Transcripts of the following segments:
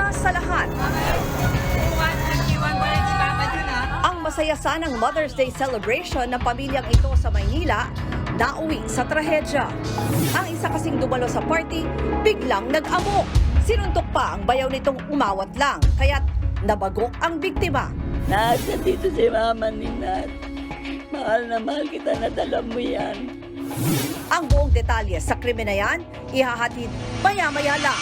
una sa lahat. Ang masaya sanang Mother's Day celebration ng pamilyang ito sa Maynila, nauwi sa trahedya. Ang isa kasing dumalo sa party, biglang nag-amok. Sinuntok pa ang bayaw nitong umawat lang, kaya't nabagok ang biktima. Nasa dito si Mama ni Nat. Mahal na mahal kita, nadala mo yan. Ang buong detalye sa krimen na yan, ihahatid maya-maya lang.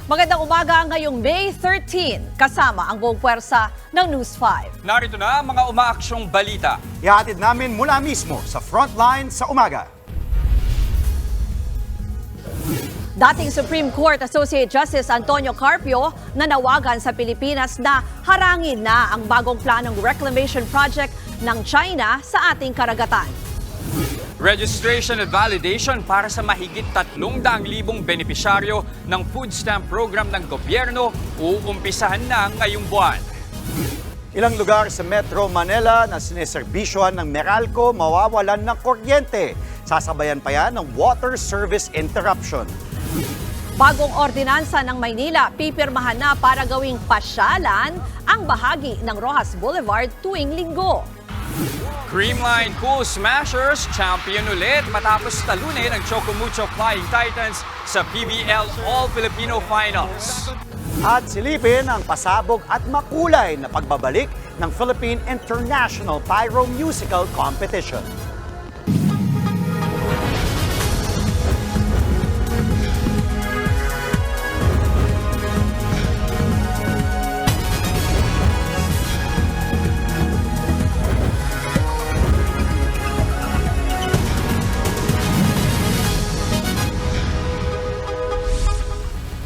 Magandang umaga ngayong May 13, kasama ang buong puwersa ng News 5. Narito na ang mga umaaksyong balita. Ihatid namin mula mismo sa frontline sa umaga. Dating Supreme Court Associate Justice Antonio Carpio nanawagan sa Pilipinas na harangin na ang bagong planong reclamation project ng China sa ating karagatan. Registration at validation para sa mahigit 300,000 benepisyaryo ng food stamp program ng gobyerno uumpisahan na ngayong buwan. Ilang lugar sa Metro Manila na sineserbisyohan ng Meralco mawawalan ng kuryente. Sasabayan pa yan ng water service interruption. Bagong ordinansa ng Maynila, pipirmahan na para gawing pasyalan ang bahagi ng Rojas Boulevard tuwing linggo. Creamline Cool Smashers champion ulit matapos talunin ang Chocomucho Flying Titans sa PBL All-Filipino Finals. At silipin ang pasabog at makulay na pagbabalik ng Philippine International Pyro Musical Competition.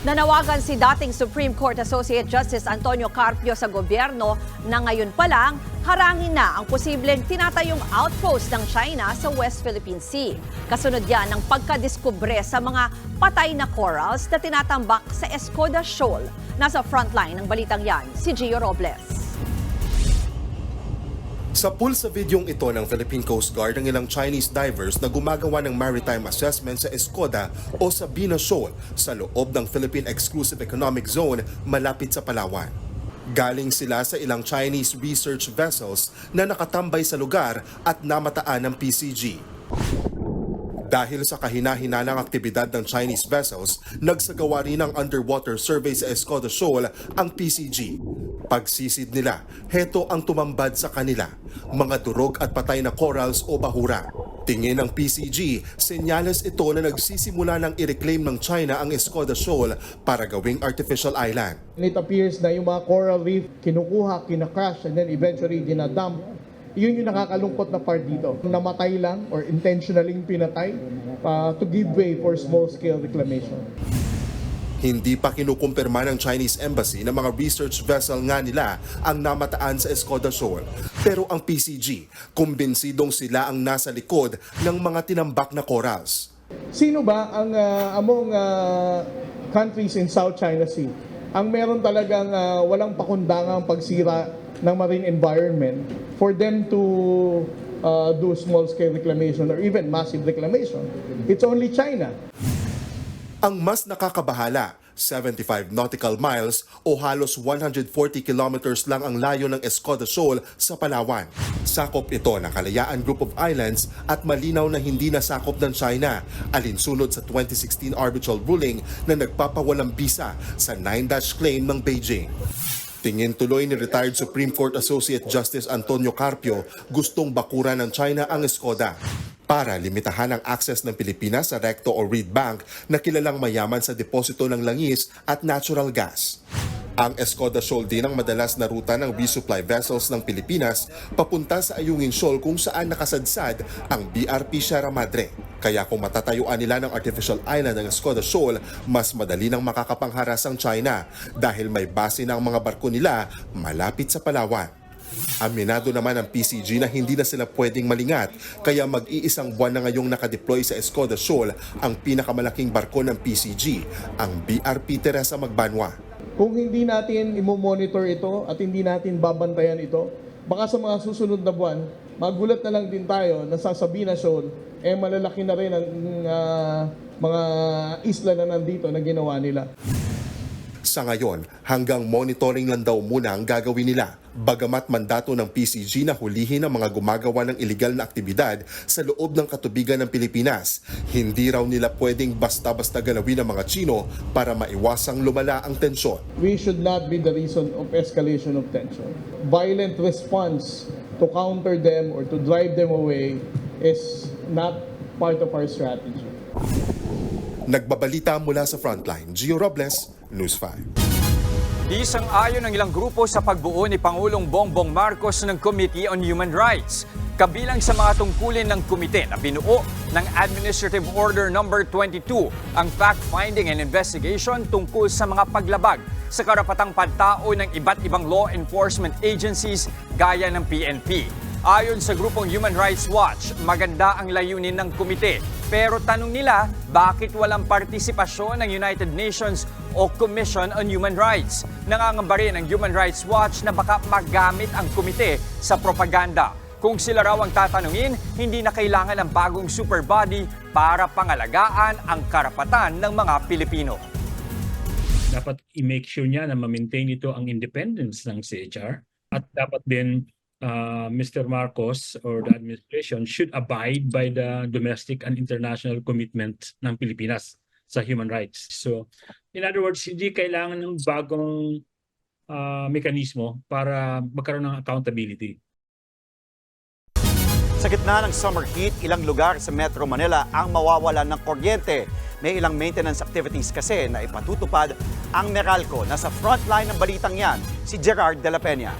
Nanawagan si dating Supreme Court Associate Justice Antonio Carpio sa gobyerno na ngayon pa lang harangin na ang posibleng tinatayong outpost ng China sa West Philippine Sea. Kasunod yan ng pagkadiskubre sa mga patay na corals na tinatambak sa Escoda Shoal. Nasa frontline ng balitang yan, si Gio Robles. Sa pool sa videong ito ng Philippine Coast Guard ang ilang Chinese divers na gumagawa ng maritime assessment sa Escoda o Sabina Shoal sa loob ng Philippine Exclusive Economic Zone malapit sa Palawan. Galing sila sa ilang Chinese research vessels na nakatambay sa lugar at namataan ng PCG. Dahil sa kahina-hinalang aktibidad ng Chinese vessels, nagsagawa rin ng underwater survey sa Escoda Shoal ang PCG. Pagsisid nila, heto ang tumambad sa kanila, mga durog at patay na corals o bahura. Tingin ng PCG, senyales ito na nagsisimula ng i-reclaim ng China ang Escoda Shoal para gawing artificial island. It appears na yung mga coral reef kinukuha, kinacrash, and then eventually dinadump. Yun yung nakakalungkot na part dito. Namatay lang or intentionally pinatay to give way for small-scale reclamation. Hindi pa kinukumpirma ng Chinese Embassy na mga research vessel nga nila ang namataan sa Escoda Shoal. Pero ang PCG, kumbinsidong sila ang nasa likod ng mga tinambak na corals. Sino ba ang among countries in South China Sea ang meron talagang walang pakundangang pagsira ng marine environment for them to do small-scale reclamation or even massive reclamation? It's only China. Ang mas nakakabahala, 75 nautical miles o halos 140 kilometers lang ang layo ng Escoda Shoal sa Palawan. Sakop ito ng Kalayaan Group of Islands at malinaw na hindi nasakop ng China, alinsunod sa 2016 arbitral ruling na nagpapawalang bisa sa 9-dash claim ng Beijing. Tingin tuloy ni retired Supreme Court Associate Justice Antonio Carpio, gustong bakuran ng China ang Escoda para limitahan ang access ng Pilipinas sa recto o reed bank na kilalang mayaman sa deposito ng langis at natural gas. Ang Escoda Shoal din ang madalas na ruta ng resupply vessels ng Pilipinas papunta sa Ayungin Shoal kung saan nakasadsad ang BRP Sierra Madre. Kaya kung matatayuan nila ng artificial island ng Escoda Shoal, mas madali nang makakapangharas ang China dahil may base na ang mga barko nila malapit sa Palawan. Aminado naman ang PCG na hindi na sila pwedeng malingat kaya mag-iisang buwan na ngayong nakadeploy sa Escoda Shoal ang pinakamalaking barko ng PCG, ang BRP Teresa Magbanwa. Kung hindi natin imo-monitor ito at hindi natin babantayan ito, baka sa mga susunod na buwan, magulat na lang din tayo na sa Sabina Shoal, malalaki na rin ang mga isla na nandito na ginawa nila. Sa ngayon, hanggang monitoring lang daw muna ang gagawin nila. Bagamat mandato ng PCG na hulihin ang mga gumagawa ng iligal na aktibidad sa loob ng katubigan ng Pilipinas, hindi raw nila pwedeng basta-basta galawin ang mga Chino para maiwasang lumala ang tensyon. We should not be the reason of escalation of tension. Violent response to counter them or to drive them away is not part of our strategy. Nagbabalita mula sa Frontline, Gio Robles, News 5. Di sang-ayon ng ilang grupo sa pagbuo ni Pangulong Bongbong Marcos ng Committee on Human Rights. Kabilang sa mga tungkulin ng komite na binuo ng Administrative Order No. 22 ang fact-finding and investigation tungkol sa mga paglabag sa karapatang pantao ng iba't ibang law enforcement agencies gaya ng PNP. Ayon sa grupong Human Rights Watch, maganda ang layunin ng komite. Pero tanong nila, bakit walang partisipasyon ng United Nations o Commission on Human Rights? Nangangamba rin ang Human Rights Watch na baka magamit ang komite sa propaganda. Kung sila raw ang tatanungin, hindi na kailangan ng bagong super body para pangalagaan ang karapatan ng mga Pilipino. Dapat i-make sure niya na ma-maintain ito ang independence ng CHR at dapat din Mr. Marcos or the administration should abide by the domestic and international commitment ng Pilipinas sa human rights. So, in other words, hindi kailangan ng bagong mekanismo para magkaroon ng accountability. Sa gitna ng summer heat, ilang lugar sa Metro Manila ang mawawalan ng kuryente. May ilang maintenance activities kasi na ipatutupad ang Meralco. Nasa frontline ng balitang yan, si Gerard de la Peña.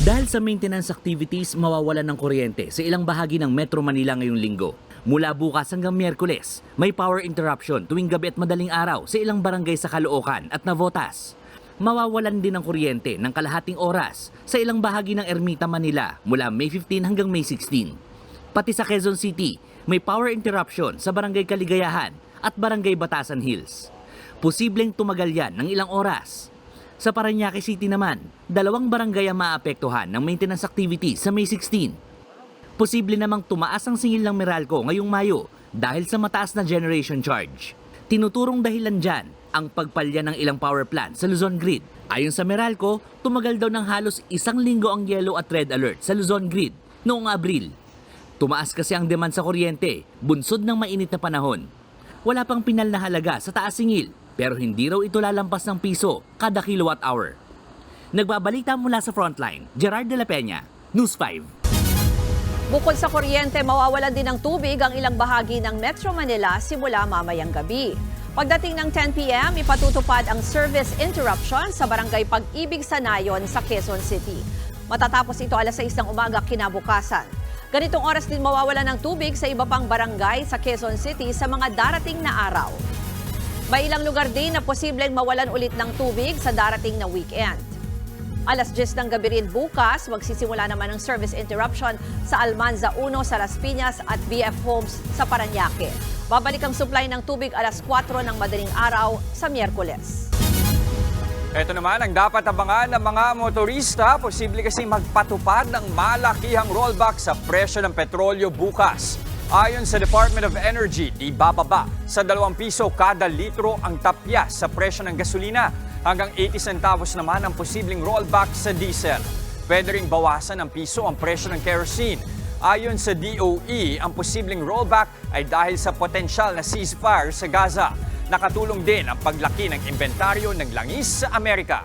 Dahil sa maintenance activities, mawawalan ng kuryente sa ilang bahagi ng Metro Manila ngayong linggo. Mula bukas hanggang Miyerkules, may power interruption tuwing gabi at madaling araw sa ilang barangay sa Caloocan at Navotas. Mawawalan din ng kuryente ng kalahating oras sa ilang bahagi ng Ermita, Manila mula May 15 hanggang May 16. Pati sa Quezon City, may power interruption sa Barangay Kaligayahan at Barangay Batasan Hills. Posibleng tumagal yan ng ilang oras. Sa Parañaque City naman, 2 barangay ang maapektuhan ng maintenance activity sa May 16. Posible namang tumaas ang singil ng Meralco ngayong Mayo dahil sa mataas na generation charge. Tinuturong dahilan dyan ang pagpalya ng ilang power plant sa Luzon Grid. Ayon sa Meralco, tumagal daw ng halos 1 linggo ang yellow at red alert sa Luzon Grid noong Abril. Tumaas kasi ang demand sa kuryente, bunsod ng mainit na panahon. Wala pang pinal na halaga sa taas singil, pero hindi raw ito lalampas ng piso kada kilowatt hour. Nagbabalita mula sa Frontline, Gerard de la Peña, News 5. Bukod sa kuryente, mawawalan din ng tubig ang ilang bahagi ng Metro Manila simula mamayang gabi. Pagdating ng 10 p.m., ipatutupad ang service interruption sa Barangay Pag-ibig sa Nayon sa Quezon City. Matatapos ito alas 6 ng umaga kinabukasan. Ganitong oras din mawawalan ng tubig sa iba pang barangay sa Quezon City sa mga darating na araw. May ilang lugar din na posibleng mawalan ulit ng tubig sa darating na weekend. Alas 10 ng gabi rin bukas, magsisimula naman ang service interruption sa Almanza 1 sa Las Piñas at BF Homes sa Parañaque. Babalik ang supply ng tubig alas 4 ng madaling araw sa Miyerkules. Ito naman ang dapat abangan ng mga motorista. Posible kasi magpatupad ng malakihang rollback sa presyo ng petrolyo bukas. Ayon sa Department of Energy, di bababa sa 2 piso kada litro ang tapyas sa presyo ng gasolina. Hanggang 80 centavos naman ang posibleng rollback sa diesel. Pwede ring bawasan ng piso ang presyo ng kerosene. Ayon sa DOE, ang posibleng rollback ay dahil sa potensyal na ceasefire sa Gaza. Nakatulong din ang paglaki ng inventaryo ng langis sa Amerika.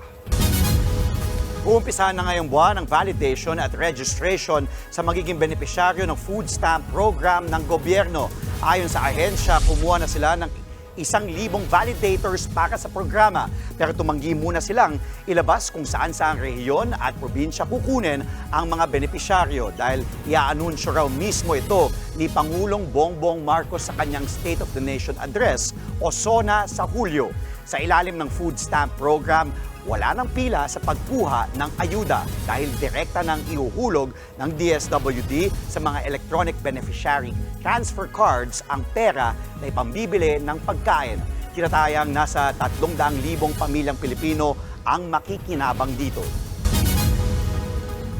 Uumpisahan na ngayong buwan ang validation at registration sa magiging benepisyaryo ng food stamp program ng gobyerno. Ayon sa ahensya, kumuha na sila ng 1,000 validators para sa programa. Pero tumanggi muna silang ilabas kung saan-saang rehiyon at probinsya kukunin ang mga benepisyaryo dahil iaanunsyo raw mismo ito ni Pangulong Bongbong Marcos sa kanyang State of the Nation Address o SONA sa Hulyo. Sa ilalim ng food stamp program, wala nang pila sa pagkuha ng ayuda dahil direkta nang ihuhulog ng DSWD sa mga electronic beneficiary transfer cards ang pera na ipambibili ng pagkain. Tinatayang nasa 300,000 pamilyang Pilipino ang makikinabang dito.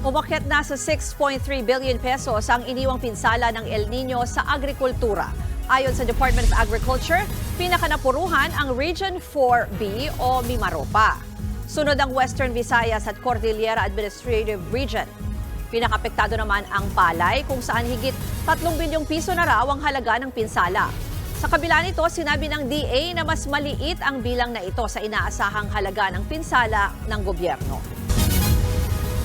Umakyat na sa 6.3 billion pesos ang iniwang pinsala ng El Nino sa agrikultura. Ayon sa Department of Agriculture, pinakanapuruhan ang Region 4B o Mimaropa. Sunod ang Western Visayas at Cordillera Administrative Region. Pinakapektado naman ang Palay kung saan higit 3 bilyong piso na raw ang halaga ng pinsala. Sa kabila nito, sinabi ng DA na mas maliit ang bilang na ito sa inaasahang halaga ng pinsala ng gobyerno.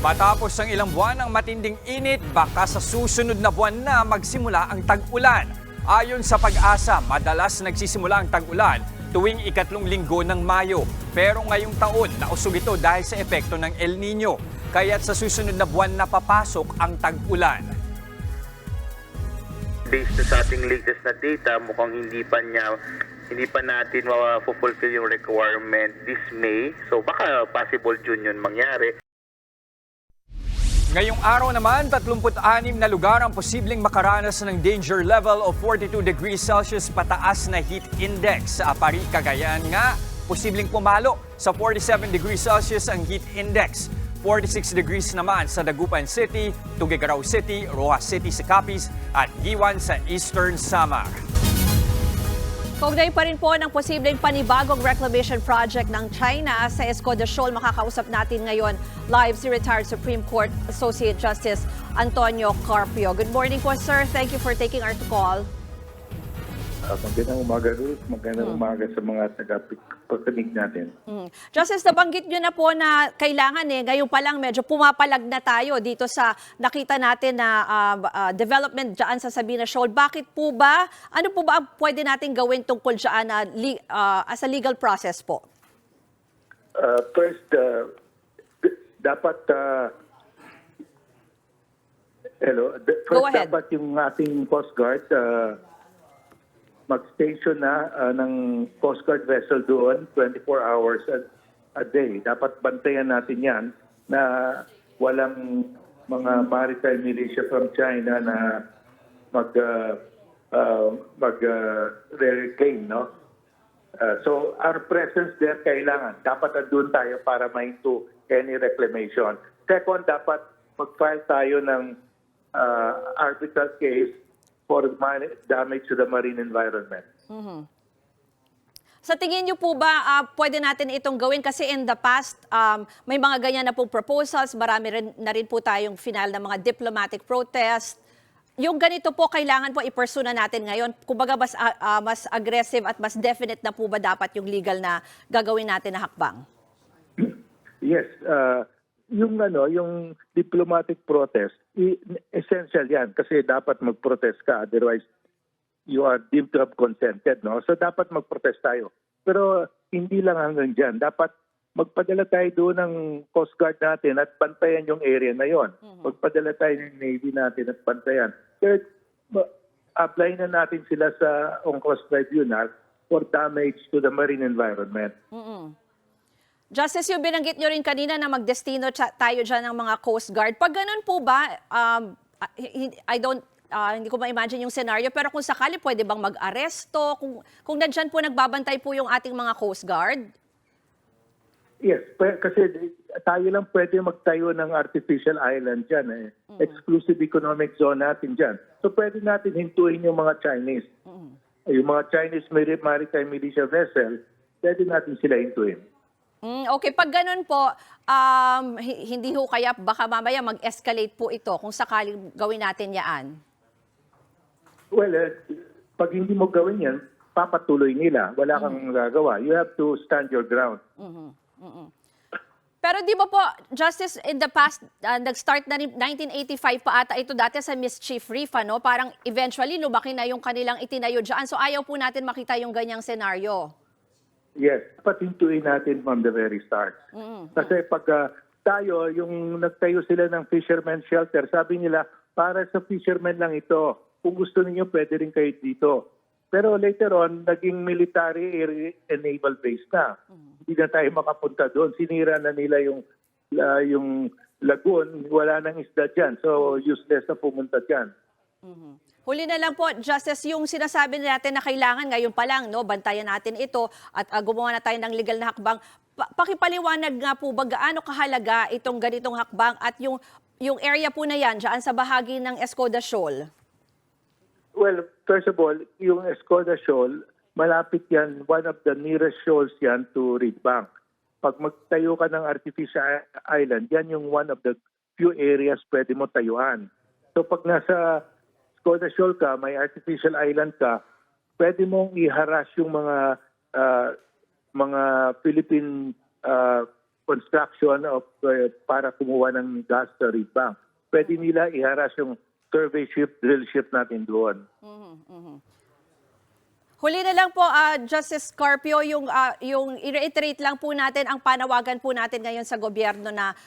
Matapos ang ilang buwan ng matinding init, baka sa susunod na buwan na magsimula ang tag-ulan. Ayon sa Pag-asa, madalas nagsisimula ang tag-ulan tuwing ikatlong linggo ng Mayo. Pero ngayong taon, nausog ito dahil sa epekto ng El Nino. Kaya't sa susunod na buwan na papasok ang tag-ulan. Based na sa ating latest na data, mukhang hindi pa natin ma-fulfill yung requirement this May. So baka possible June yun mangyari. Ngayong araw naman, 36 na lugar ang posibleng makaranas ng danger level of 42 degrees Celsius pataas na heat index. Sa Apari, Cagayan nga, posibleng pumalo sa 47 degrees Celsius ang heat index. 46 degrees naman sa Dagupan City, Tuguegarao City, Rojas City sa Capiz at Giwan sa Eastern Samar. Kaugnay pa rin po ng posibleng panibagong reclamation project ng China sa Escoda Shoal. Makakausap natin ngayon live si retired Supreme Court Associate Justice Antonio Carpio. Good morning po, sir. Thank you for taking our call. Magandang umaga, Ruth. Magandang umaga sa mga tagapakinig natin. Justice, nabanggit nyo na po na kailangan ngayon pa lang medyo pumapalag na tayo dito sa nakita natin na development dyan sa Sabina Shoal. Bakit po ba? Ano po ba ang pwede natin gawin tungkol dyan na, as a legal process po? First, dapat Go ahead. dapat yung ating Coast Guard mag-station na ng Coast Guard vessel doon 24 hours a day. Dapat bantayan natin yan na walang mga maritime militia from China na reclaim, no? So our presence there kailangan. Dapat andun tayo para mainto any reclamation. Second, dapat mag-file tayo ng arbitral case for damage to the marine environment. Sa tingin niyo po ba pwede natin itong gawin? Kasi in the past, may mga ganyan na pong proposals, marami na rin po tayong final ng mga diplomatic protest. Yung ganito po, kailangan po i-pursue na natin ngayon. Kumbaga mas aggressive at mas definite na po ba dapat yung legal na gagawin natin na hakbang? Yes, yung diplomatic protest, essential yan kasi dapat mag-protest ka, otherwise you are deemed to have consented, no? So dapat mag-protest tayo. Pero hindi lang hanggang dyan. Dapat magpadala tayo doon ng Coast Guard natin at bantayan yung area na yon. Magpadala tayo ng Navy natin at bantayan. Third, apply na natin sila sa UNCLOS Tribunal for damage to the marine environment. Justice, yung binanggit nyo rin kanina na magdestino tayo dyan ng mga Coast Guard. Pag ganun po ba, hindi ko ma-imagine yung scenario, pero kung sakali pwede bang mag-aresto? Kung nandyan po nagbabantay po yung ating mga Coast Guard? Yes, kasi tayo lang pwede magtayo ng artificial island dyan. Exclusive economic zone natin dyan. So pwede natin hintuin yung mga Chinese. Yung mga Chinese maritime militia vessel, pwede natin sila hintuin. Okay, pag ganun po, hindi ho kaya baka mamaya mag-escalate po ito kung sakaling gawin natin yaan? Well, pag hindi mo gawin yan, papatuloy nila. Wala kang gagawa. You have to stand your ground. Pero di ba po, Justice, in the past, nag-start na rin 1985 pa ata ito dati sa Mischief Reef, ano? Parang eventually lumaki na yung kanilang itinayo dyan. So ayaw po natin makita yung ganyang senaryo. Yes, dapat hintuin natin from the very start. Kasi pag tayo, yung nagtayo sila ng fisherman shelter, sabi nila, para sa fishermen lang ito. Kung gusto niyo pwede rin kayo dito. Pero later on, naging military naval base na. Hindi na tayo makapunta doon. Sinira na nila yung lagoon. Wala nang isda dyan. So, useless na pumunta dyan. Huli na lang po, Justice, yung sinasabi natin na kailangan ngayon pa lang, no, bantayan natin ito at gumawa na tayo ng legal na hakbang. Pakipaliwanag nga po ba gaano kahalaga itong ganitong hakbang at yung area po na yan dyan sa bahagi ng Escoda Shoal? Well, first of all, yung Escoda Shoal, malapit yan, one of the nearest shoals yan to Reed Bank. Pag magtayo ka ng artificial island, yan yung one of the few areas pwede mo tayuan. So pag nasa Escoda Shoal ka, may artificial island ka, pwede mong i-harass yung mga Philippine construction of para kumuha ng gas sa Reed Bank. Pwede nila i-harass yung survey ship, drill ship natin doon. Huli na lang po, Justice Carpio, yung i-reiterate lang po natin ang panawagan po natin ngayon sa gobyerno na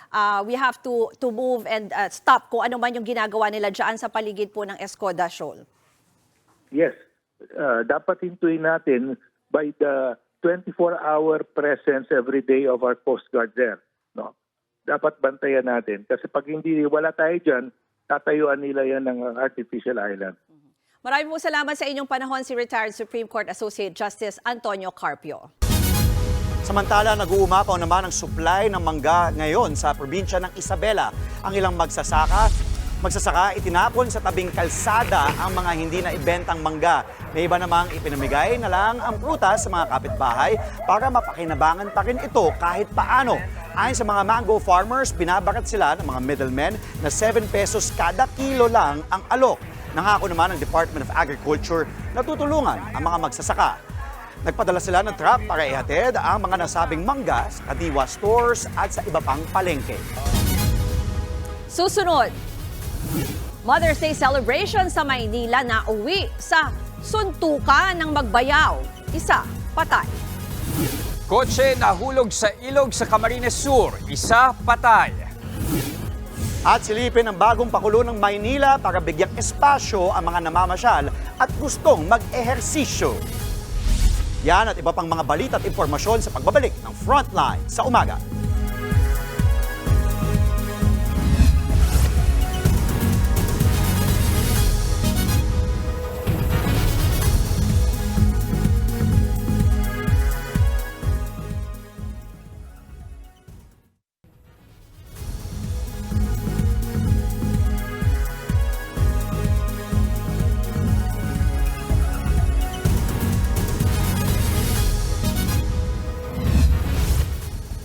we have to move and stop kung ano man yung ginagawa nila dyan sa paligid po ng Escoda Shoal. Yes, dapat hintuin natin by the 24-hour presence every day of our Coast Guard there. No? Dapat bantayan natin kasi pag hindi wala tayo dyan, tatayuan nila yan ng artificial island. Maraming po salamat sa inyong panahon si retired Supreme Court Associate Justice Antonio Carpio. Samantala, nag-uumapaw naman ang supply ng mangga ngayon sa probinsya ng Isabela. Ang ilang magsasaka itinapon sa tabing kalsada ang mga hindi na ibentang mangga. May iba namang ipinamigay na lang ang prutas sa mga kapitbahay para mapakinabangan pa rin ito kahit paano. Ayon sa mga mango farmers, binabarat sila ng mga middlemen na 7 pesos kada kilo lang ang alok. Nangako naman ng Department of Agriculture na tutulungan ang mga magsasaka. Nagpadala sila ng truck para ihatid ang mga nasabing mangga sa Kadiwa stores at sa iba pang palengke. Susunod, Mother's Day celebration sa Maynila na uwi sa suntukan ng Magbayaw. Isa, patay. Kotse nahulog sa ilog sa Camarines Sur. Isa patay. At silipin ang bagong pakulo ng Maynila para bigyang espasyo ang mga namamasyal at gustong mag-ehersisyo. Yan at iba pang mga balita at impormasyon sa pagbabalik ng Frontline sa umaga.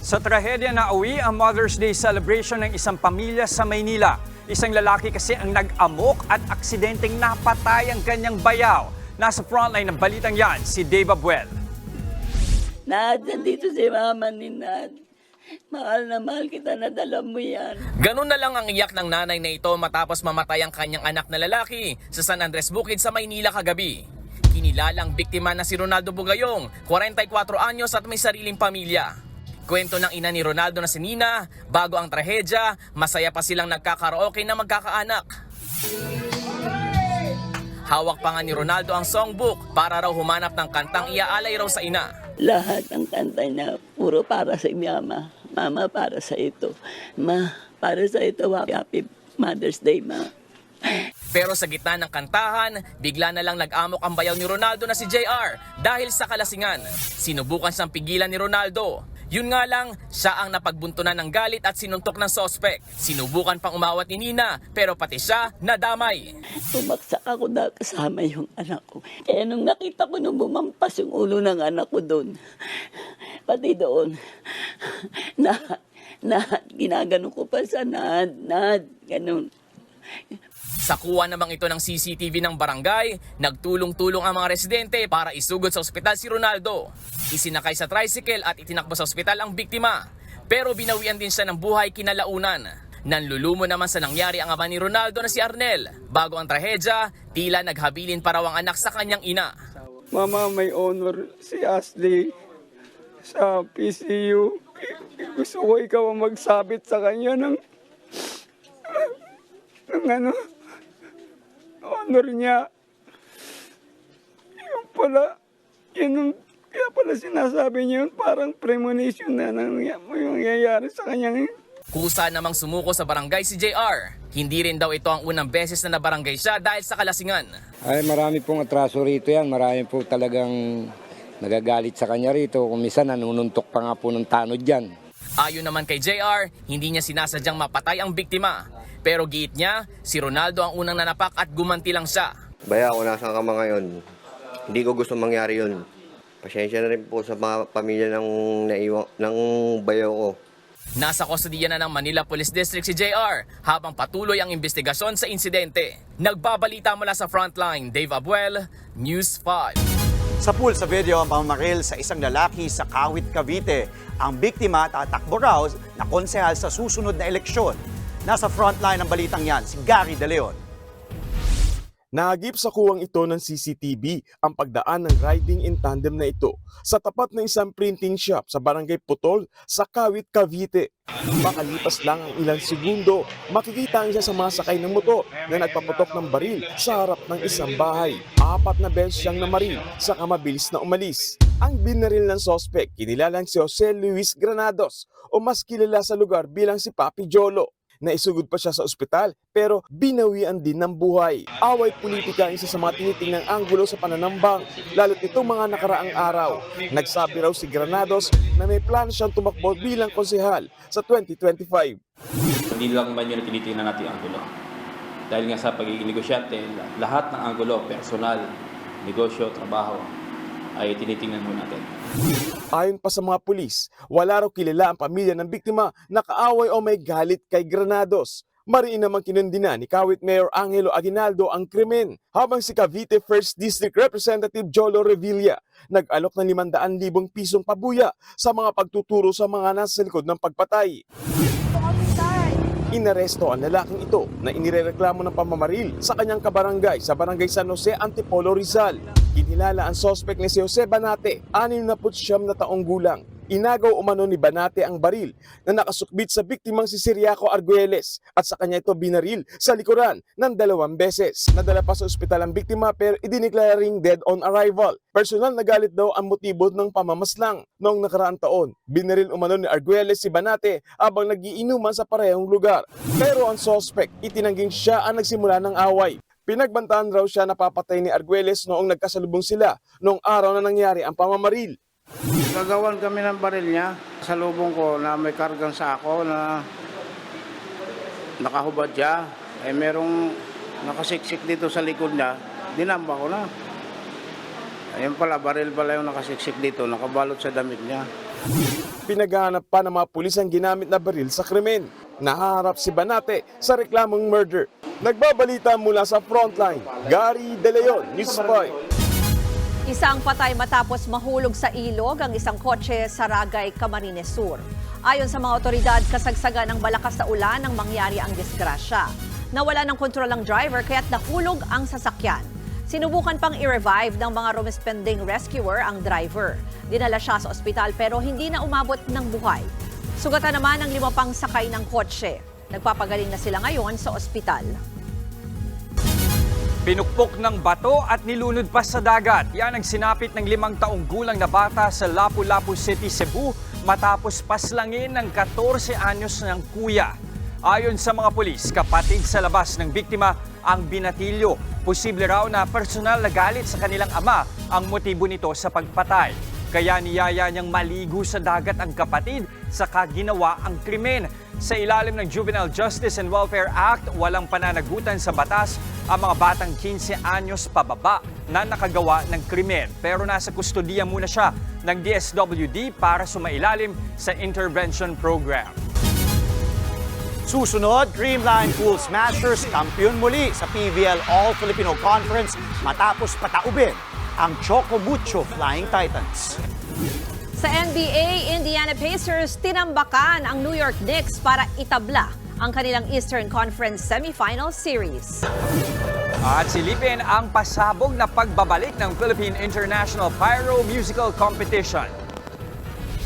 Sa trahedya na uwi ang Mother's Day celebration ng isang pamilya sa Maynila. Isang lalaki kasi ang nag-amok at aksidenteng napatay ang kanyang bayaw. Nasa frontline ng balitang yan, si Dave Abuel. Nad, nandito si mama ni Nad. Mahal na mahal kita, nadala mo yan. Ganun na lang ang iyak ng nanay na ito matapos mamatay ang kanyang anak na lalaki sa San Andres Bukid sa Maynila kagabi. Kinilalang biktima na si Ronaldo Bugayong, 44 anyos at may sariling pamilya. Kwento ng ina ni Ronaldo na si Nina, bago ang trahedya, masaya pa silang nagkakaraoke na magkakaanak. Hawak pa nga ni Ronaldo ang songbook para raw humanap ng kantang iaalay raw sa ina. Lahat ng kanta niya, puro para sa mama. Mama, para sa ito. Ma, para sa ito. Happy Mother's Day, ma. Pero sa gitna ng kantahan, bigla na lang nag-amok ang bayaw ni Ronaldo na si JR dahil sa kalasingan. Sinubukan siyang pigilan ni Ronaldo. Yun nga lang, siya ang napagbuntunan ng galit at sinuntok ng sospek. Sinubukan pang umawat ni Nina, pero pati siya nadamay. Tumaksak ako dahil kasama yung anak ko. Kaya nung nakita ko nung bumampas yung ulo ng anak ko doon, pati doon, ginagano ko pa sa nad, ganun. Sa kuha namang ito ng CCTV ng barangay, nagtulong-tulong ang mga residente para isugod sa ospital si Ronaldo. Isinakay sa tricycle at itinakbo sa ospital ang biktima. Pero binawian din siya ng buhay kinalaunan. Nanlulumo naman sa nangyari ang ama ni Ronaldo na si Arnel. Bago ang trahedya, tila naghabilin pa raw ang anak sa kanyang ina. Mama, may honor si Ashley sa PCU. Gusto ko ikaw ang magsabit sa kanya ng honor niya. Kaya pala sinasabi niya yun, parang premonition na nangyayari sa kanya. Kusa namang sumuko sa barangay si JR. Hindi rin daw ito ang unang beses na nabarangay siya dahil sa kalasingan. Ay, marami pong atraso rito yan. Marami po talagang nagagalit sa kanya rito. Kung minsan nanununtok pa nga po ng tanod dyan. Ayon naman kay JR, hindi niya sinasadyang mapatay ang biktima. Pero giit niya, si Ronaldo ang unang nanapak at gumanti lang siya. Baya ako nasaan ka mga ngayon. Hindi ko gusto mangyari yun. Pasensya na rin po sa mga pamilya ng bayaw ko. Nasa kustodiya na ng Manila Police District si JR habang patuloy ang investigasyon sa insidente. Nagbabalita mula sa Frontline, Dave Abuel, News 5. Sa pool sa video ang pamamaril sa isang lalaki sa Kawit, Cavite. Ang biktima tatakbo raw na konsehal sa susunod na eleksyon. Nasa frontline ng balitang yan si Gary De Leon. Nahagip sa kuwang ito ng CCTV ang pagdaan ng riding in tandem na ito sa tapat ng isang printing shop sa Barangay Putol sa Kawit, Cavite. Makalipas lang ang ilang segundo, makikita ang isa sa mga sakay ng motor na nagpaputok ng baril sa harap ng isang bahay. 4 na beses siyang namaril saka mabilis na umalis. Ang binaril ng sospek kinilalang si Jose Luis Granados o mas kilala sa lugar bilang si Papi Jolo. Naisugod pa siya sa ospital pero binawian din ng buhay. Away politika ang isa sa mga tinitingnang anggulo sa pananambang, lalo't itong mga nakaraang araw. Nagsabi raw si Granados na may plano siyang tumakbo bilang konsehal sa 2025. Hindi lang man yun tinitingnan natin ang anggulo. Dahil nga sa pagiging negosyante, lahat ng anggulo, personal, negosyo, trabaho, ay tinitingnan mo natin. Ayon pa sa mga pulis, wala raw kilala ang pamilya ng biktima na kaaway o may galit kay Granados. Mariin namang kinundina ni Kawit Mayor Angelo Aguinaldo ang krimen, habang si Cavite 1st District Representative Jolo Revilla nag-alok ng 500,000 pisong pabuya sa mga pagtuturo sa mga nasa likod ng pagpatay. Inaresto ang lalaking ito na inirereklamo ng pamamaril sa kanyang kabarangay sa Barangay San Jose, Antipolo, Rizal. Kinilala ang sospek ni si Jose Banate, 69 na taong gulang. Inagaw umano ni Banate ang baril na nakasukbit sa biktimang si Siriaco Arguelles at sa kanya ito binaril sa likuran ng 2 beses. Nadala pa sa ospital ang biktima pero idineclaring dead on arrival. Personal na galit daw ang motibo ng pamamaslang. Noong nakaraang taon, binaril umano ni Arguelles si Banate habang nagiinuman sa parehong lugar. Pero ang sospek, itinangging siya ang nagsimula ng away. Pinagbantaan raw siya na papatay ni Arguelles noong nagkasalubong sila noong araw na nangyari ang pamamaril. Gagawan kami ng baril niya sa lubong ko na may kargang sako na nakahubad siya. Eh merong nakasiksik dito sa likod niya, dinamba ko na. Ayun pala, baril pala yung nakasiksik dito, nakabalot sa damit niya. Pinaghahanap pa ng mga pulis ang ginamit na baril sa krimen. Nahaharap si Banate sa reklamong murder. Nagbabalita mula sa Frontline, Gary De Leon, News 5. Isang patay matapos mahulog sa ilog ang isang kotse sa Ragay, Camarines Sur. Ayon sa mga otoridad, kasagsagan ng malakas na ulan nang mangyari ang disgrasya. Nawala ng kontrol ang driver kaya't nahulog ang sasakyan. Sinubukan pang i-revive ng mga rumispending rescuer ang driver. Dinala siya sa ospital pero hindi na umabot ng buhay. Sugatan naman ang 5 pang sakay ng kotse. Nagpapagaling na sila ngayon sa ospital. Pinukpok ng bato at nilunod pa sa dagat. Yan ang sinapit ng 5 taong gulang na bata sa Lapu-Lapu City, Cebu matapos paslangin ng 14 anyos ng kuya. Ayon sa mga pulis, kapatid sa labas ng biktima ang binatilyo. Posible raw na personal na galit sa kanilang ama ang motibo nito sa pagpatay. Kaya niyaya niyang maligo sa dagat ang kapatid saka ginawa ang krimen. Sa ilalim ng Juvenile Justice and Welfare Act, walang pananagutan sa batas ang mga batang 15 anyos pababa na nakagawa ng krimen. Pero nasa kustodiya muna siya ng DSWD para sumailalim sa intervention program. Susunod, Creamline Pool Smashers kampiyon muli sa PVL All-Filipino Conference matapos pataubin ang Choco Mucho Flying Titans. Sa NBA, Indiana Pacers tinambakan ang New York Knicks para itabla ang kanilang Eastern Conference Semifinal Series. At silipin ang pasabog na pagbabalik ng Philippine International Pyro Musical Competition.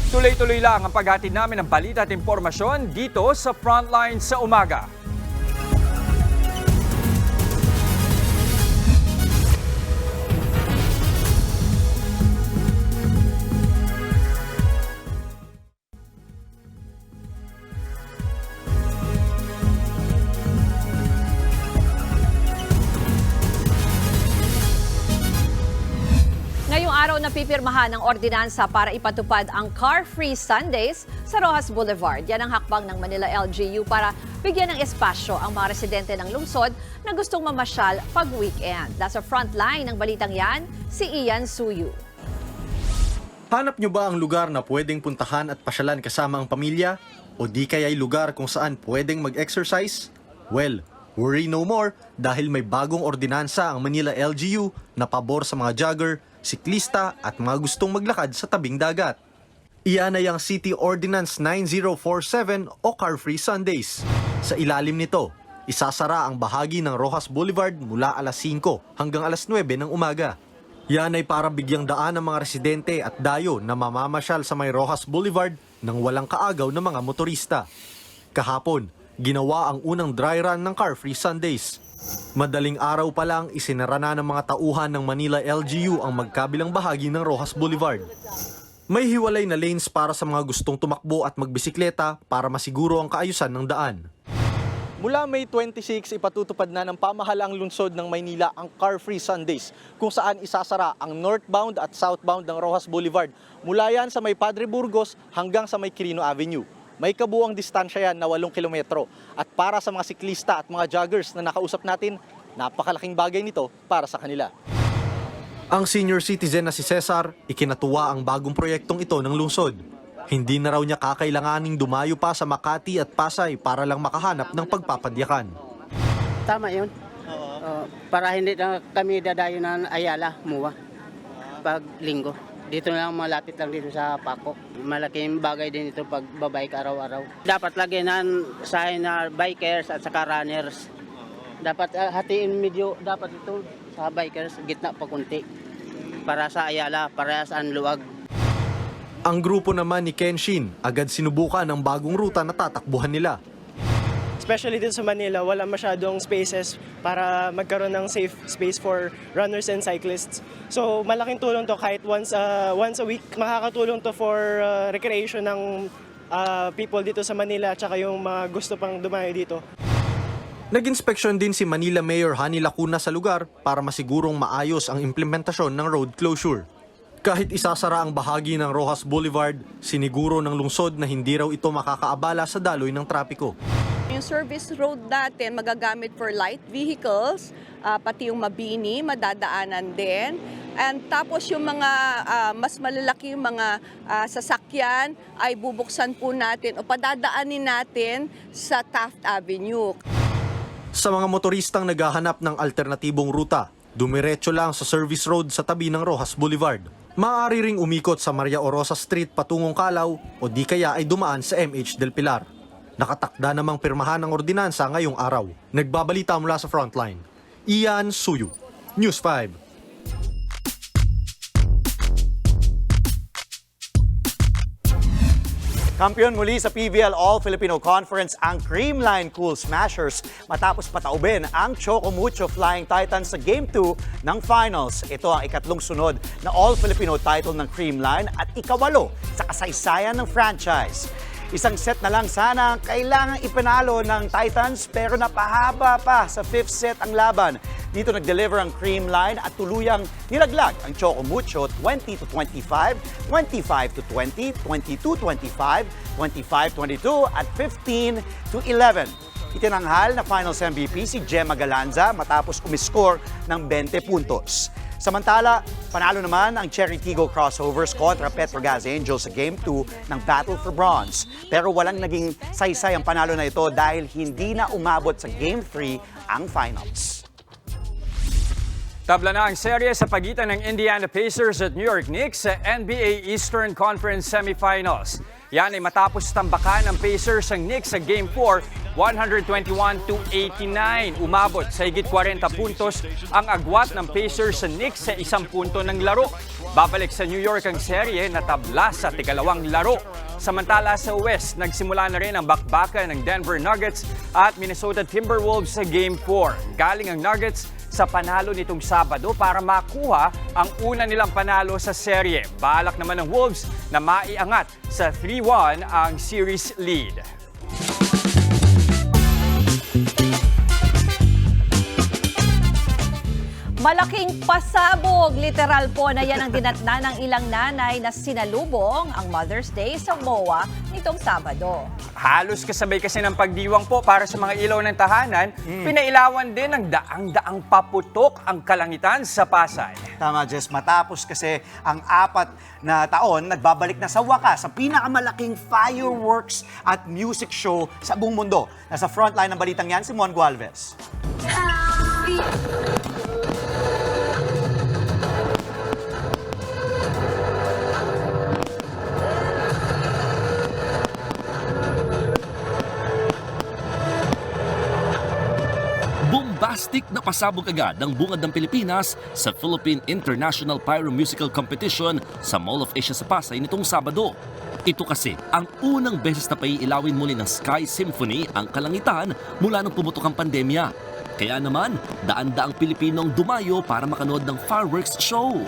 Tuloy-tuloy lang ang paghatid namin ng balita at impormasyon dito sa Frontline sa umaga. Ngayong araw na Napipirmahan ang ordinansa para ipatupad ang car-free Sundays sa Rojas Boulevard. Yan ang hakbang ng Manila LGU para bigyan ng espasyo ang mga residente ng lungsod na gustong mamasyal pag-weekend. Nasa frontline ng balitang yan, si Ian Suyu. Hanap nyo ba ang lugar na pwedeng puntahan at pasyalan kasama ang pamilya? O di kaya'y lugar kung saan pwedeng mag-exercise? Well, worry no more dahil may bagong ordinansa ang Manila LGU na pabor sa mga jogger, siklista at mga gustong maglakad sa tabing dagat. Iyan ay ang City Ordinance 9047 o Car-Free Sundays. Sa ilalim nito, isasara ang bahagi ng Rojas Boulevard mula alas 5 hanggang alas 9 ng umaga. Yan ay para bigyang daan ng mga residente at dayo na mamamasyal sa may Rojas Boulevard nang walang kaagaw ng mga motorista. Kahapon, ginawa ang unang dry run ng Car-Free Sundays. Madaling araw pa lang isinara na ng mga tauhan ng Manila LGU ang magkabilang bahagi ng Rojas Boulevard. May hiwalay na lanes para sa mga gustong tumakbo at magbisikleta para masiguro ang kaayusan ng daan. Mula May 26, ipatutupad na ng pamahalaang lungsod ng Maynila ang Car-Free Sundays kung saan isasara ang northbound at southbound ng Rojas Boulevard mula yan sa may Padre Burgos hanggang sa may Quirino Avenue. May kabuang distansya yan na 8 kilometro at para sa mga siklista at mga joggers na nakausap natin, napakalaking bagay nito para sa kanila. Ang senior citizen na si Cesar, ikinatuwa ang bagong proyektong ito ng lungsod. Hindi na raw niya kakailanganing dumayo pa sa Makati at Pasay para lang makahanap ng pagpapadyakan. Tama yun. Para hindi na kami dadayo ng Ayala, Muwa, pag linggo. Dito na lang malapit lang dito sa Paco. Malaking bagay din ito pag babike araw-araw. Dapat lagyan na bikers at saka runners. Dapat hatiin medyo, dapat ito sa bikers, gitna pa kunti. Para sa Ayala, para sa Anluwag. Ang grupo naman ni Kenshin, agad sinubukan ang bagong ruta na tatakbuhan nila. Especially dito sa Manila, wala masyadong spaces para magkaroon ng safe space for runners and cyclists. So malaking tulong to kahit once a week. Makakatulong to for recreation ng people dito sa Manila at saka yung mga gusto pang dumayo dito. Nag-inspeksyon din si Manila Mayor Hani Lacuna sa lugar para masigurong maayos ang implementasyon ng road closure. Kahit isasara ang bahagi ng Rojas Boulevard, siniguro ng lungsod na hindi raw ito makakaabala sa daloy ng trapiko. Yung service road natin magagamit for light vehicles, pati yung mabini, madadaanan din. And tapos yung mga mas malalaking mga sasakyan ay bubuksan po natin o padadaanin natin sa Taft Avenue. Sa mga motoristang naghahanap ng alternatibong ruta, dumiretso lang sa service road sa tabi ng Rojas Boulevard. Maaari ring umikot sa Maria Orosa Street patungong Calao o di kaya ay dumaan sa MH Del Pilar. Nakatakda namang pirmahan ang ordinansa ngayong araw. Nagbabalita mula sa Frontline, Ian Suyu, News 5. Kampiyon muli sa PVL All-Filipino Conference ang Creamline Cool Smashers matapos pataubin ang Choco Mucho Flying Titans sa Game 2 ng Finals. Ito ang ikatlong sunod na All-Filipino title ng Creamline at ikawalo sa kasaysayan ng franchise. Isang set na lang sana ang kailangang ipanalo ng Titans pero napahaba pa sa 5th set ang laban. Dito nag-deliver ang Creamline at tuluyang nilaglag ang Choco Mucho 20-25, 25-20, 22-25, 25-22 at 15-11. Itinanghal na Finals MVP si Gemma Galanza matapos umiscore ng 20 puntos. Samantala, panalo naman ang Cherry Tigo Crossovers kontra Petrogas Angels sa Game 2 ng Battle for Bronze. Pero walang naging saysay ang panalo na ito dahil hindi na umabot sa Game 3 ang finals. Tabla na ang serye sa pagitan ng Indiana Pacers at New York Knicks sa NBA Eastern Conference Semifinals. Yan ay matapos tambakan ng Pacers ang Knicks sa Game 4, 121-89. Umabot sa higit 40 puntos ang agwat ng Pacers sa Knicks sa 1 punto ng laro. Babalik sa New York ang serye na tabla sa tigalawang laro. Samantala sa West, nagsimula na rin ang bakbakan ng Denver Nuggets at Minnesota Timberwolves sa Game 4. Galing ang Nuggets sa panalo nitong Sabado para makuha ang una nilang panalo sa serye. Balak naman ng Wolves na maiangat sa 3-1 ang series lead. Malaking pasabog, literal po na yan ang dinatna ng ilang nanay na sinalubong ang Mother's Day sa MOA nitong Sabado. Halos kasabay kasi ng pagdiwang po para sa mga ilaw ng tahanan, pinailawan din ng daang-daang paputok ang kalangitan sa Pasay. Tama, Jess. Matapos kasi ang 4 na taon, nagbabalik na sa wakas sa pinakamalaking fireworks at music show sa buong mundo. Nasa frontline ng balitang yan, si Mon Gualvez. Bombastic na pasabog agad ng Bungad ng Pilipinas sa Philippine International Pyro-Musical Competition sa Mall of Asia sa Pasay nitong Sabado. Ito kasi ang unang beses na paiilawin muli ng Sky Symphony ang kalangitan mula nang pumutok ang pandemya. Kaya naman, daan-daang Pilipino ang dumayo para makanood ng fireworks show.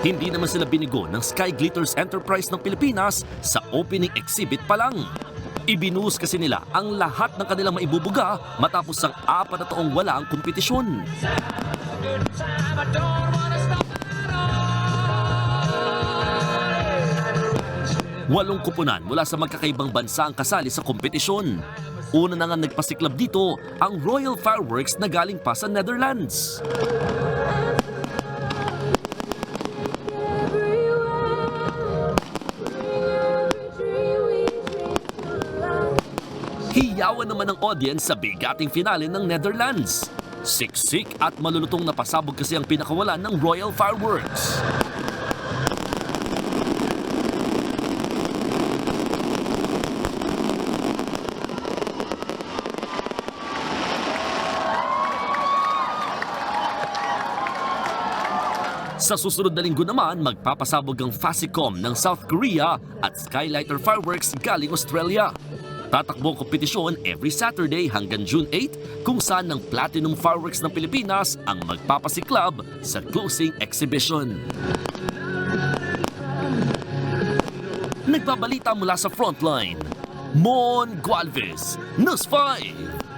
Hindi naman sila binigo ng Sky Glitters Enterprise ng Pilipinas sa opening exhibit pa lang. Ibinuhos kasi nila ang lahat ng kanilang maibubuga matapos ang 4 na taong wala ang kompetisyon. Walong kupunan mula sa magkakaibang bansa ang kasali sa kompetisyon. Una na nga nagpasiklab dito ang Royal Fireworks na galing pa sa Netherlands. Hiyawan naman ng audience sa bigating finale ng Netherlands. Siksik at malulutong na pasabog kasi ang pinakawalan ng Royal Fireworks. Sa susunod na linggo naman, magpapasabog ang Fasicom ng South Korea at Skylighter Fireworks galing Australia. Tatakbo ang kompetisyon every Saturday hanggang June 8 kung saan ng Platinum Fireworks ng Pilipinas ang magpapasiklab sa closing exhibition. Nagbabalita mula sa Frontline, Mon Gualvez, News 5.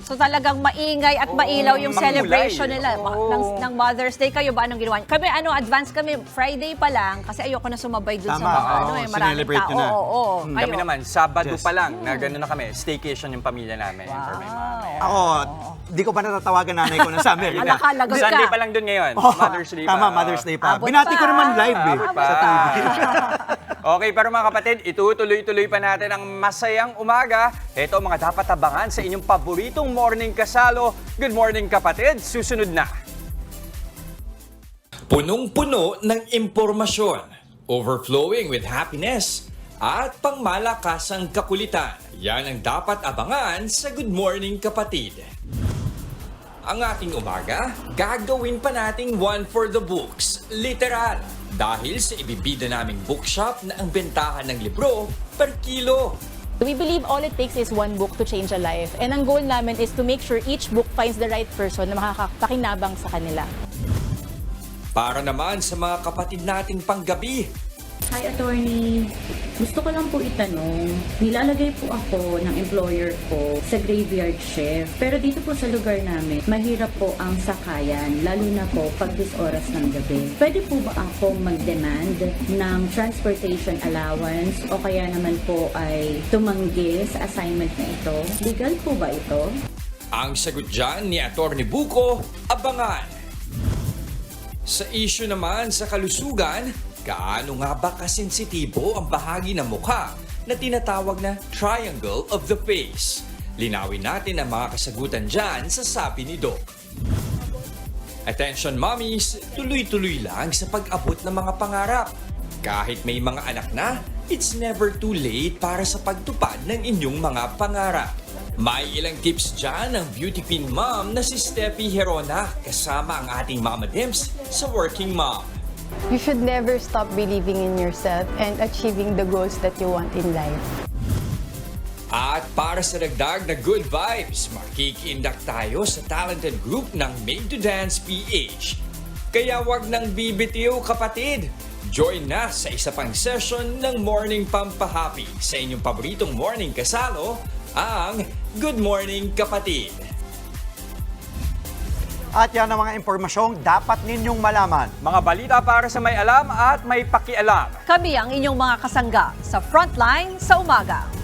So talagang maingay at mailaw yung celebration nila ng Mother's Day. Kayo ba anong ginawa? Kami advance kami Friday pa lang kasi ayoko na sumabay dun sa mga maraming tao. Kami naman Sabado pa lang na gano'n na kami, staycation yung pamilya namin. For my mom. Ako, di ko pa natatawagan nanay ko na sa Amerika. Nakalagot ka. Sunday pa lang dun ngayon. Mother's Day pa. Tama, Mother's Day pa. Binati ko naman live sa TV. Okay, pero mga kapatid, itutuloy-tuloy pa natin ang masayang umaga. Ito ang mga dapat abangan sa inyong paboritong morning kasalo. Good morning kapatid, susunod na. Punong-puno ng impormasyon, overflowing with happiness, at pangmalakasang kakulitan. Yan ang dapat abangan sa Good Morning Kapatid. Ang ating umaga, gagawin pa nating one for the books, literal. Dahil sa ibibida naming bookshop na ang bentahan ng libro per kilo. We believe all it takes is one book to change a life. And ang goal namin is to make sure each book finds the right person na makakapakinabang sa kanila. Para naman sa mga kapatid nating panggabi. Hi, attorney. Gusto ko lang po itanong, nilalagay po ako ng employer ko sa graveyard shift. Pero dito po sa lugar namin, mahirap po ang sakayan, lalo na po pag this oras ng gabi. Pwede po ba akong mag-demand ng transportation allowance o kaya naman po ay tumanggi sa assignment na ito? Legal po ba ito? Ang sagot dyan ni Atty. Buko, abangan. Sa issue naman sa kalusugan, gaano nga ba kasensitibo ang bahagi ng mukha na tinatawag na triangle of the face? Linawin natin ang mga kasagutan dyan sa sabi ni Doc. Attention mommies, tuloy-tuloy lang sa pag-abot ng mga pangarap. Kahit may mga anak na, it's never too late para sa pagtupad ng inyong mga pangarap. May ilang tips dyan ng beauty queen mom na si Steffi Herona kasama ang ating Mama Dims sa Working Mom. You should never stop believing in yourself and achieving the goals that you want in life. At para sa dagdag na good vibes, makikiindak tayo sa talented group ng Made to Dance PH. Kaya wag nang bibitiw kapatid! Join na sa isa pang session ng Morning Pampahappy sa inyong paboritong morning kasalo, ang Good Morning Kapatid. At yan ang mga impormasyong dapat ninyong malaman. Mga balita para sa may alam at may pakialam. Kami ang inyong mga kasangga sa Frontline sa umaga.